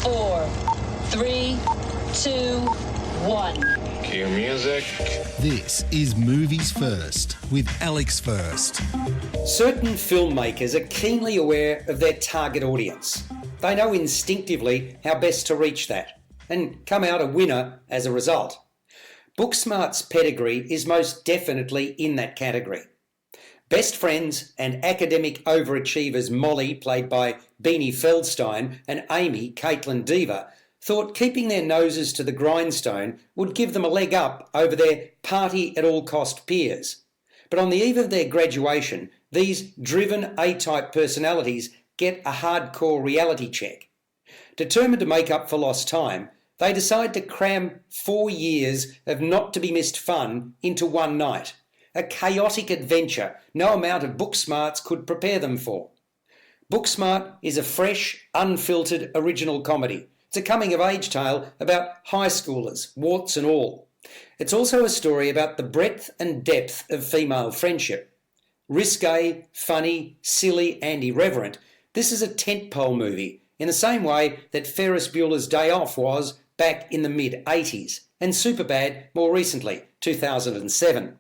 4, 3, 2, 1. Cue music. This is Movies First with Alex First. Certain filmmakers are keenly aware of their target audience. They know instinctively how best to reach that and come out a winner as a result. Booksmart's pedigree is most definitely in that category. Best friends and academic overachievers Molly, played by Beanie Feldstein, and Amy, Kaitlyn Diva, thought keeping their noses to the grindstone would give them a leg up over their party-at-all-cost peers. But on the eve of their graduation, these driven A-type personalities get a hardcore reality check. Determined to make up for lost time, they decide to cram 4 years of not-to-be-missed fun into one night. A chaotic adventure no amount of Booksmarts could prepare them for. Booksmart is a fresh, unfiltered original comedy. It's a coming-of-age tale about high schoolers, warts and all. It's also a story about the breadth and depth of female friendship. Risque, funny, silly and irreverent, this is a tentpole movie in the same way that Ferris Bueller's Day Off was back in the mid-80s and Superbad more recently, 2007.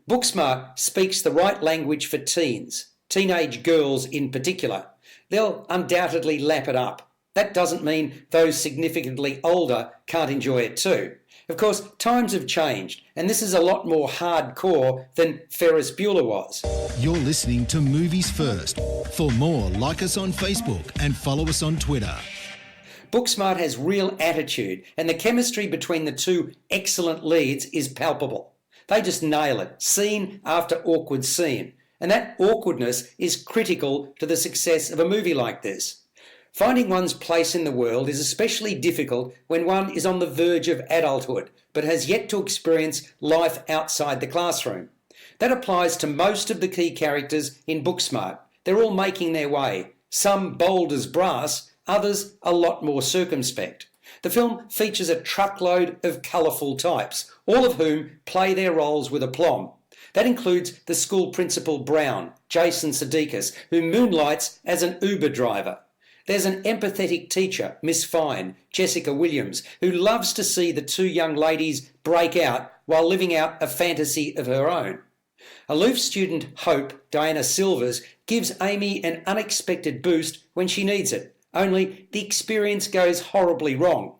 Booksmart speaks the right language for teens, teenage girls in particular. They'll undoubtedly lap it up. That doesn't mean those significantly older can't enjoy it too. Of course, times have changed, and this is a lot more hardcore than Ferris Bueller was. You're listening to Movies First. For more, like us on Facebook and follow us on Twitter. Booksmart has real attitude, and the chemistry between the two excellent leads is palpable. They just nail it, scene after awkward scene, and that awkwardness is critical to the success of a movie like this. Finding one's place in the world is especially difficult when one is on the verge of adulthood, but has yet to experience life outside the classroom. That applies to most of the key characters in Booksmart. They're all making their way, some bold as brass, others a lot more circumspect. The film features a truckload of colourful types, all of whom play their roles with aplomb. That includes the school principal Brown, Jason Sudeikis, who moonlights as an Uber driver. There's an empathetic teacher, Miss Fine, Jessica Williams, who loves to see the two young ladies break out while living out a fantasy of her own. Aloof student Hope, Diana Silvers, gives Amy an unexpected boost when she needs it, only the experience goes horribly wrong.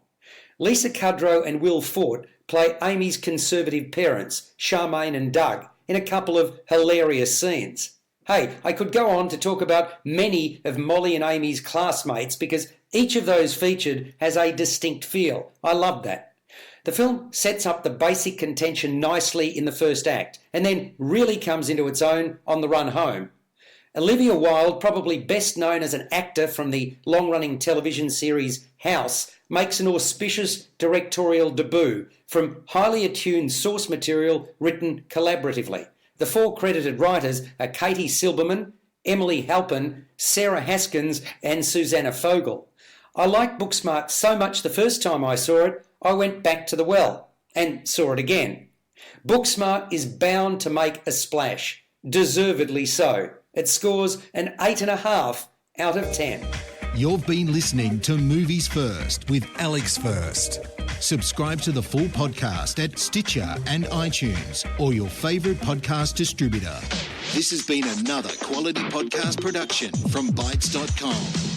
Lisa Kudrow and Will Fort play Amy's conservative parents, Charmaine and Doug, in a couple of hilarious scenes. Hey, I could go on to talk about many of Molly and Amy's classmates because each of those featured has a distinct feel. I love that. The film sets up the basic contention nicely in the first act and then really comes into its own on the run home. Olivia Wilde, probably best known as an actor from the long-running television series House, makes an auspicious directorial debut from highly attuned source material written collaboratively. The 4 credited writers are Katie Silberman, Emily Halpern, Sarah Haskins and Susanna Fogel. I liked Booksmart so much the first time I saw it, I went back to the well and saw it again. Booksmart is bound to make a splash, deservedly so. It scores an 8.5 out of 10. You've been listening to Movies First with Alex First. Subscribe to the full podcast at Stitcher and iTunes or your favourite podcast distributor. This has been another quality podcast production from Bytes.com.